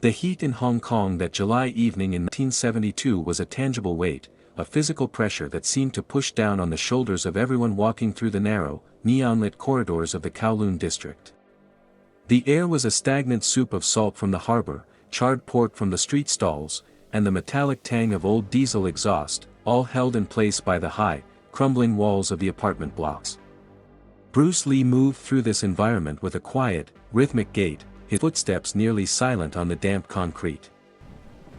The heat in Hong Kong that July evening in 1972 was a tangible weight, a physical pressure that seemed to push down on the shoulders of everyone walking through the narrow, neon-lit corridors of the Kowloon district. The air was a stagnant soup of salt from the harbor, charred pork from the street stalls, and the metallic tang of old diesel exhaust, all held in place by the high, crumbling walls of the apartment blocks. Bruce Lee moved through this environment with a quiet, rhythmic gait, his footsteps nearly silent on the damp concrete.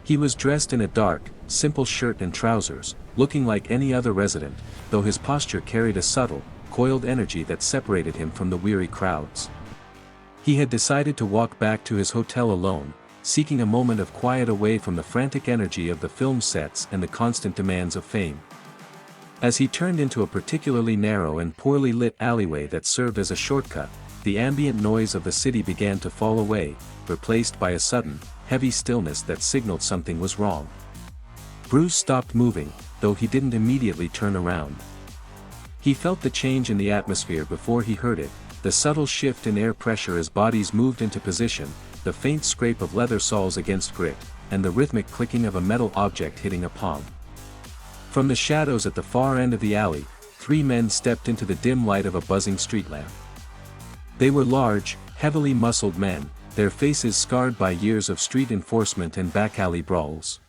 He was dressed in a dark, simple shirt and trousers, looking like any other resident, though his posture carried a subtle, coiled energy that separated him from the weary crowds. He had decided to walk back to his hotel alone, seeking a moment of quiet away from the frantic energy of the film sets and the constant demands of fame. As he turned into a particularly narrow and poorly lit alleyway that served as a shortcut, the ambient noise of the city began to fall away, replaced by a sudden, heavy stillness that signaled something was wrong. Bruce stopped moving, though he didn't immediately turn around. He felt the change in the atmosphere before he heard it, the subtle shift in air pressure as bodies moved into position, the faint scrape of leather soles against grit, and the rhythmic clicking of a metal object hitting a palm. From the shadows at the far end of the alley, 3 men stepped into the dim light of a buzzing street lamp. They were large, heavily muscled men, their faces scarred by years of street enforcement and back alley brawls.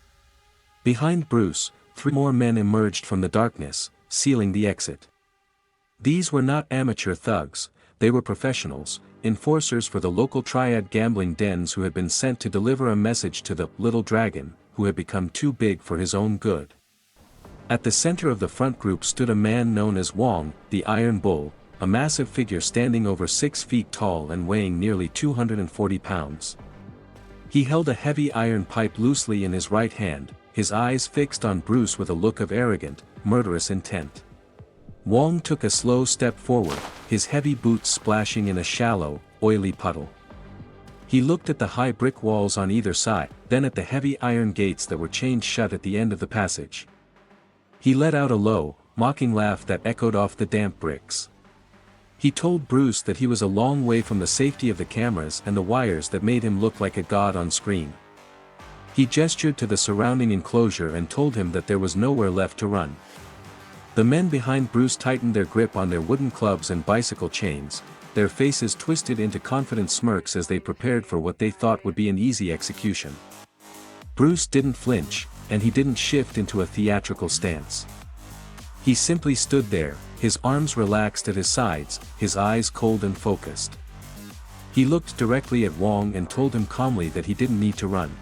Behind Bruce, 3 more men emerged from the darkness, sealing the exit. These were not amateur thugs, they were professionals, enforcers for the local Triad gambling dens who had been sent to deliver a message to the Little Dragon, who had become too big for his own good. At the center of the front group stood a man known as Wong, the Iron Bull, a massive figure standing over 6 feet tall and weighing nearly 240 pounds. He held a heavy iron pipe loosely in his right hand, his eyes fixed on Bruce with a look of arrogant, murderous intent. Wong took a slow step forward, his heavy boots splashing in a shallow, oily puddle. He looked at the high brick walls on either side, then at the heavy iron gates that were chained shut at the end of the passage. He let out a low, mocking laugh that echoed off the damp bricks. He told Bruce that he was a long way from the safety of the cameras and the wires that made him look like a god on screen. He gestured to the surrounding enclosure and told him that there was nowhere left to run. The men behind Bruce tightened their grip on their wooden clubs and bicycle chains, their faces twisted into confident smirks as they prepared for what they thought would be an easy execution. Bruce didn't flinch, and he didn't shift into a theatrical stance. He simply stood there, his arms relaxed at his sides, his eyes cold and focused. He looked directly at Wong and told him calmly that he didn't need to run.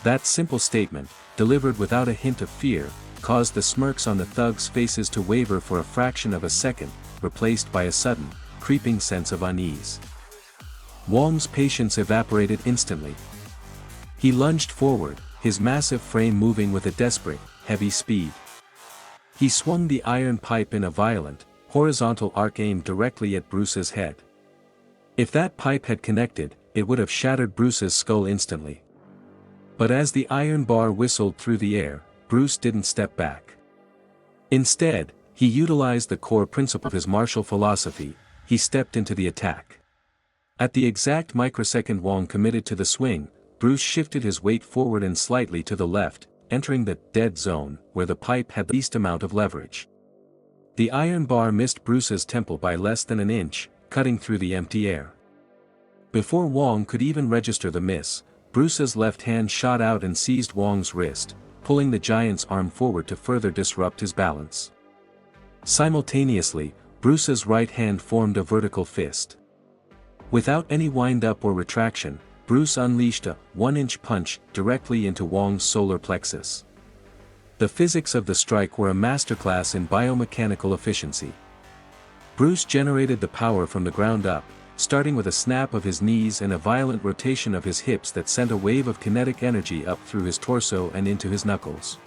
That simple statement, delivered without a hint of fear, caused the smirks on the thugs' faces to waver for a fraction of a second, replaced by a sudden, creeping sense of unease. Wong's patience evaporated instantly. He lunged forward, his massive frame moving with a desperate, heavy speed. He swung the iron pipe in a violent, horizontal arc aimed directly at Bruce's head. If that pipe had connected, it would have shattered Bruce's skull instantly. But as the iron bar whistled through the air, Bruce didn't step back. Instead, he utilized the core principle of his martial philosophy, he stepped into the attack. At the exact microsecond Wong committed to the swing, Bruce shifted his weight forward and slightly to the left, entering the dead zone, where the pipe had the least amount of leverage. The iron bar missed Bruce's temple by less than an inch, cutting through the empty air. Before Wong could even register the miss, Bruce's left hand shot out and seized Wong's wrist, pulling the giant's arm forward to further disrupt his balance. Simultaneously, Bruce's right hand formed a vertical fist. Without any wind-up or retraction, Bruce unleashed a 1-inch punch directly into Wong's solar plexus. The physics of the strike were a masterclass in biomechanical efficiency. Bruce generated the power from the ground up, starting with a snap of his knees and a violent rotation of his hips that sent a wave of kinetic energy up through his torso and into his knuckles.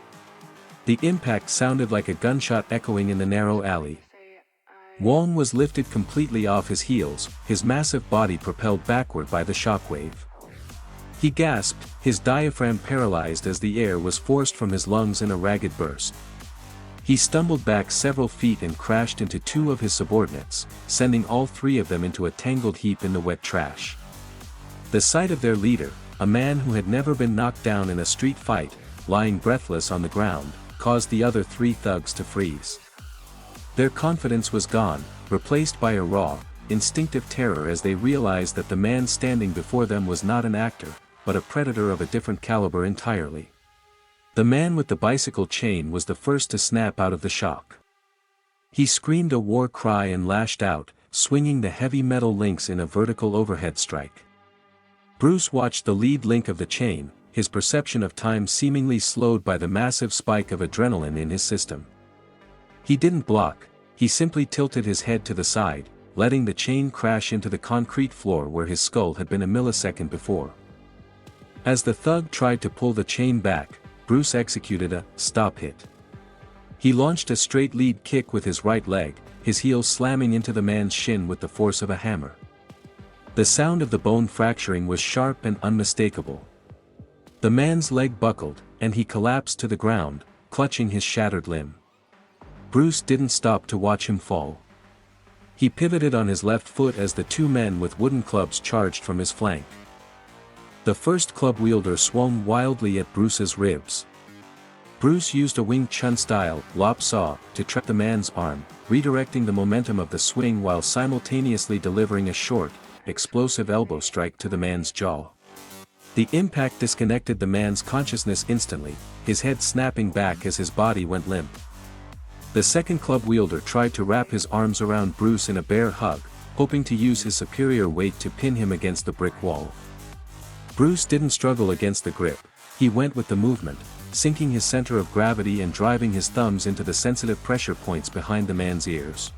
The impact sounded like a gunshot echoing in the narrow alley. Wong was lifted completely off his heels, his massive body propelled backward by the shockwave. He gasped, his diaphragm paralyzed as the air was forced from his lungs in a ragged burst. He stumbled back several feet and crashed into 2 of his subordinates, sending all 3 of them into a tangled heap in the wet trash. The sight of their leader, a man who had never been knocked down in a street fight, lying breathless on the ground, caused the other three thugs to freeze. Their confidence was gone, replaced by a raw, instinctive terror as they realized that the man standing before them was not an actor, but a predator of a different caliber entirely. The man with the bicycle chain was the first to snap out of the shock. He screamed a war cry and lashed out, swinging the heavy metal links in a vertical overhead strike. Bruce watched the lead link of the chain, his perception of time seemingly slowed by the massive spike of adrenaline in his system. He didn't block, he simply tilted his head to the side, letting the chain crash into the concrete floor where his skull had been a millisecond before. As the thug tried to pull the chain back, Bruce executed a stop hit. He launched a straight lead kick with his right leg, his heel slamming into the man's shin with the force of a hammer. The sound of the bone fracturing was sharp and unmistakable. The man's leg buckled, and he collapsed to the ground, clutching his shattered limb. Bruce didn't stop to watch him fall. He pivoted on his left foot as the two men with wooden clubs charged from his flank. The first club wielder swung wildly at Bruce's ribs. Bruce used a Wing Chun-style lop saw to trap the man's arm, redirecting the momentum of the swing while simultaneously delivering a short, explosive elbow strike to the man's jaw. The impact disconnected the man's consciousness instantly, his head snapping back as his body went limp. The second club wielder tried to wrap his arms around Bruce in a bear hug, hoping to use his superior weight to pin him against the brick wall. Bruce didn't struggle against the grip, he went with the movement, sinking his center of gravity and driving his thumbs into the sensitive pressure points behind the man's ears.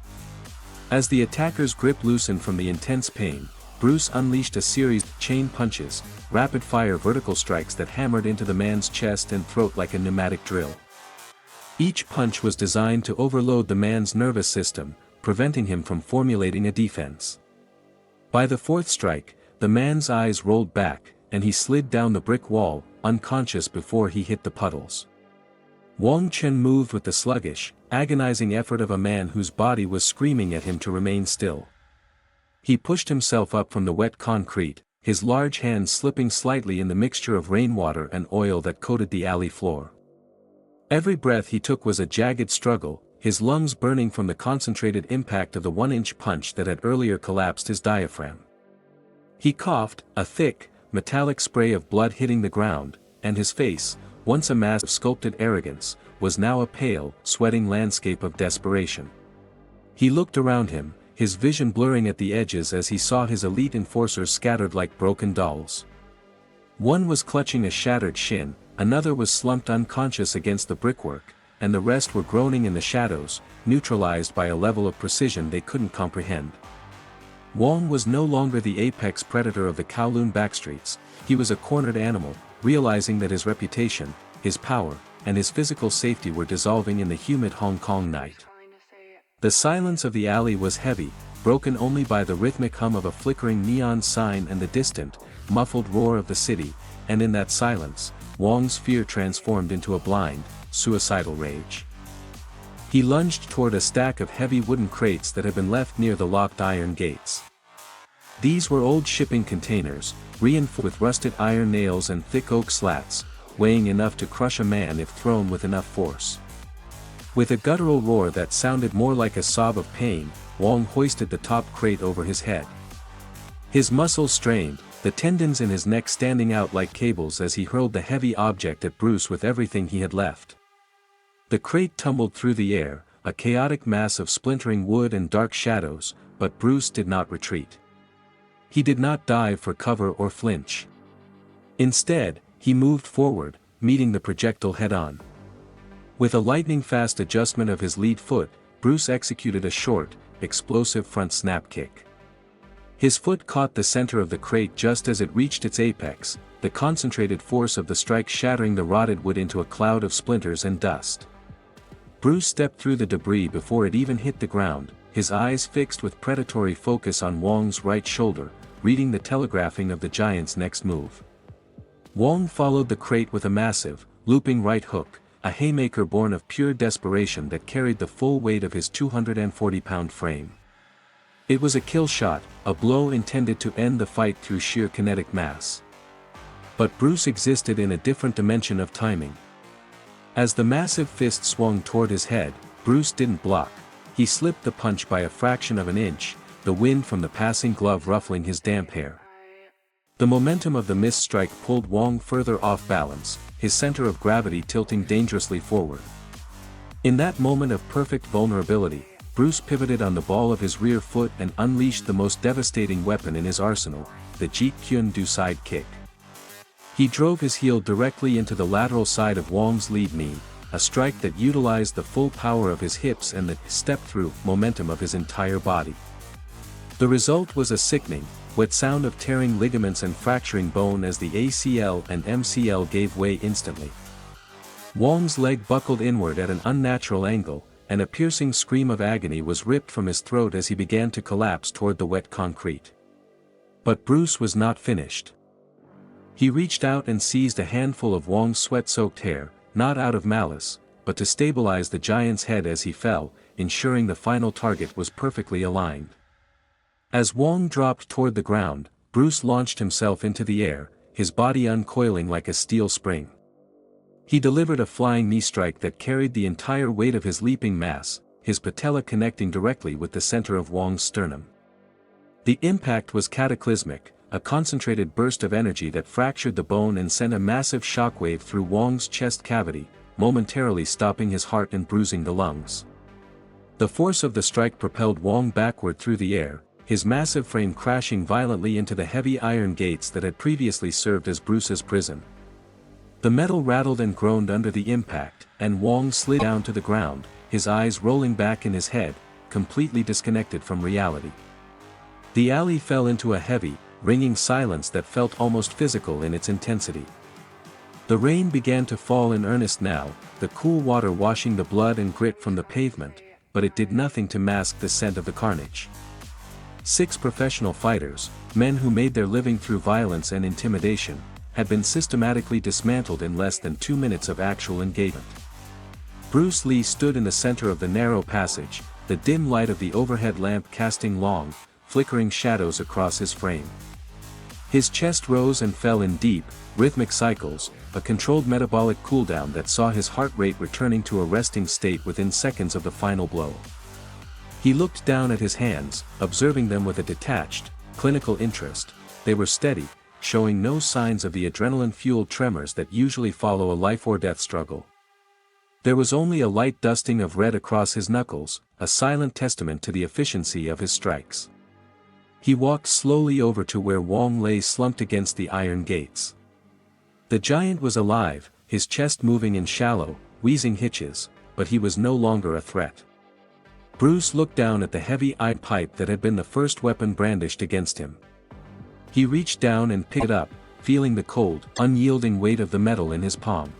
As the attacker's grip loosened from the intense pain, Bruce unleashed a series of chain punches, rapid-fire vertical strikes that hammered into the man's chest and throat like a pneumatic drill. Each punch was designed to overload the man's nervous system, preventing him from formulating a defense. By the fourth strike, the man's eyes rolled back, and he slid down the brick wall, unconscious before he hit the puddles. Wong Chen moved with the sluggish, agonizing effort of a man whose body was screaming at him to remain still. He pushed himself up from the wet concrete, his large hands slipping slightly in the mixture of rainwater and oil that coated the alley floor. Every breath he took was a jagged struggle, his lungs burning from the concentrated impact of the 1-inch punch that had earlier collapsed his diaphragm. He coughed, a thick, metallic spray of blood hitting the ground, and his face, once a mask of sculpted arrogance, was now a pale, sweating landscape of desperation. He looked around him, his vision blurring at the edges as he saw his elite enforcers scattered like broken dolls. One was clutching a shattered shin, another was slumped unconscious against the brickwork, and the rest were groaning in the shadows, neutralized by a level of precision they couldn't comprehend. Wong was no longer the apex predator of the Kowloon backstreets, he was a cornered animal, realizing that his reputation, his power, and his physical safety were dissolving in the humid Hong Kong night. The silence of the alley was heavy, broken only by the rhythmic hum of a flickering neon sign and the distant, muffled roar of the city, and in that silence, Wong's fear transformed into a blind, suicidal rage. He lunged toward a stack of heavy wooden crates that had been left near the locked iron gates. These were old shipping containers, reinforced with rusted iron nails and thick oak slats, weighing enough to crush a man if thrown with enough force. With a guttural roar that sounded more like a sob of pain, Wong hoisted the top crate over his head. His muscles strained, the tendons in his neck standing out like cables as he hurled the heavy object at Bruce with everything he had left. The crate tumbled through the air, a chaotic mass of splintering wood and dark shadows, but Bruce did not retreat. He did not dive for cover or flinch. Instead, he moved forward, meeting the projectile head-on. With a lightning-fast adjustment of his lead foot, Bruce executed a short, explosive front snap kick. His foot caught the center of the crate just as it reached its apex, the concentrated force of the strike shattering the rotted wood into a cloud of splinters and dust. Bruce stepped through the debris before it even hit the ground, his eyes fixed with predatory focus on Wong's right shoulder, reading the telegraphing of the giant's next move. Wong followed the crate with a massive, looping right hook, a haymaker born of pure desperation that carried the full weight of his 240-pound frame. It was a kill shot, a blow intended to end the fight through sheer kinetic mass. But Bruce existed in a different dimension of timing. As the massive fist swung toward his head, Bruce didn't block. He slipped the punch by a fraction of an inch, the wind from the passing glove ruffling his damp hair. The momentum of the missed strike pulled Wong further off balance, his center of gravity tilting dangerously forward. In that moment of perfect vulnerability, Bruce pivoted on the ball of his rear foot and unleashed the most devastating weapon in his arsenal, the Jeet Kune Do side kick. He drove his heel directly into the lateral side of Wong's lead knee, a strike that utilized the full power of his hips and the step-through momentum of his entire body. The result was a sickening, wet sound of tearing ligaments and fracturing bone as the ACL and MCL gave way instantly. Wong's leg buckled inward at an unnatural angle, and a piercing scream of agony was ripped from his throat as he began to collapse toward the wet concrete. But Bruce was not finished. He reached out and seized a handful of Wong's sweat-soaked hair, not out of malice, but to stabilize the giant's head as he fell, ensuring the final target was perfectly aligned. As Wong dropped toward the ground, Bruce launched himself into the air, his body uncoiling like a steel spring. He delivered a flying knee strike that carried the entire weight of his leaping mass, his patella connecting directly with the center of Wong's sternum. The impact was cataclysmic, a concentrated burst of energy that fractured the bone and sent a massive shockwave through Wong's chest cavity, momentarily stopping his heart and bruising the lungs. The force of the strike propelled Wong backward through the air, his massive frame crashing violently into the heavy iron gates that had previously served as Bruce's prison. The metal rattled and groaned under the impact, and Wong slid down to the ground, his eyes rolling back in his head, completely disconnected from reality. The alley fell into a heavy, ringing silence that felt almost physical in its intensity. The rain began to fall in earnest now, the cool water washing the blood and grit from the pavement, but it did nothing to mask the scent of the carnage. 6 professional fighters, men who made their living through violence and intimidation, had been systematically dismantled in less than 2 minutes of actual engagement. Bruce Lee stood in the center of the narrow passage, the dim light of the overhead lamp casting long, flickering shadows across his frame. His chest rose and fell in deep, rhythmic cycles, a controlled metabolic cooldown that saw his heart rate returning to a resting state within seconds of the final blow. He looked down at his hands, observing them with a detached, clinical interest. They were steady, showing no signs of the adrenaline-fueled tremors that usually follow a life-or-death struggle. There was only a light dusting of red across his knuckles, a silent testament to the efficiency of his strikes. He walked slowly over to where Wong lay slumped against the iron gates. The giant was alive, his chest moving in shallow, wheezing hitches, but he was no longer a threat. Bruce looked down at the heavy iron pipe that had been the first weapon brandished against him. He reached down and picked it up, feeling the cold, unyielding weight of the metal in his palm.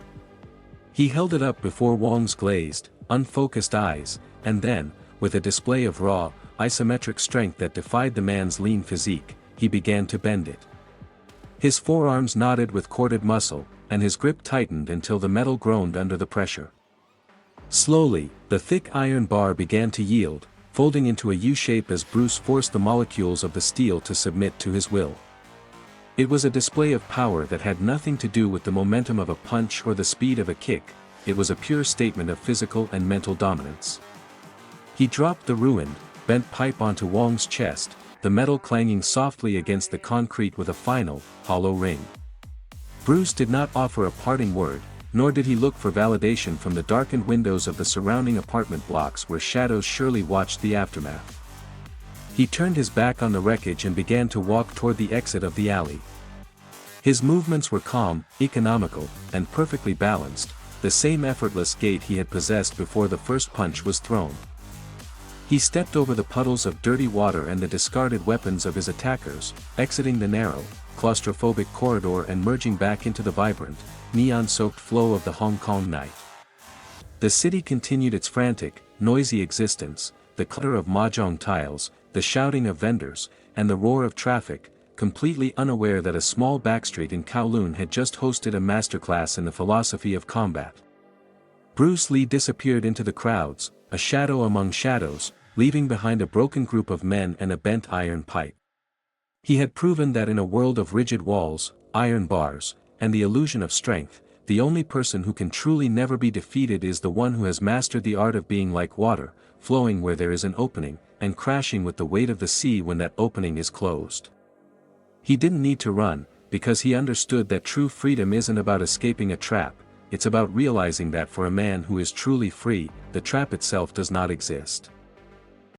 He held it up before Wong's glazed, unfocused eyes, and then, with a display of raw, isometric strength that defied the man's lean physique, he began to bend it. His forearms knotted with corded muscle, and his grip tightened until the metal groaned under the pressure. Slowly, the thick iron bar began to yield, folding into a U-shape as Bruce forced the molecules of the steel to submit to his will. It was a display of power that had nothing to do with the momentum of a punch or the speed of a kick, it was a pure statement of physical and mental dominance. He dropped the ruined, bent pipe onto Wong's chest, the metal clanging softly against the concrete with a final, hollow ring. Bruce did not offer a parting word, nor did he look for validation from the darkened windows of the surrounding apartment blocks where shadows surely watched the aftermath. He turned his back on the wreckage and began to walk toward the exit of the alley. His movements were calm, economical, and perfectly balanced, the same effortless gait he had possessed before the first punch was thrown. He stepped over the puddles of dirty water and the discarded weapons of his attackers, exiting the narrow, claustrophobic corridor and merging back into the vibrant, neon-soaked flow of the Hong Kong night. The city continued its frantic, noisy existence, the clatter of mahjong tiles, the shouting of vendors, and the roar of traffic, completely unaware that a small backstreet in Kowloon had just hosted a masterclass in the philosophy of combat. Bruce Lee disappeared into the crowds, a shadow among shadows, leaving behind a broken group of men and a bent iron pipe. He had proven that in a world of rigid walls, iron bars, and the illusion of strength, the only person who can truly never be defeated is the one who has mastered the art of being like water, flowing where there is an opening, and crashing with the weight of the sea when that opening is closed. He didn't need to run, because he understood that true freedom isn't about escaping a trap, it's about realizing that for a man who is truly free, the trap itself does not exist.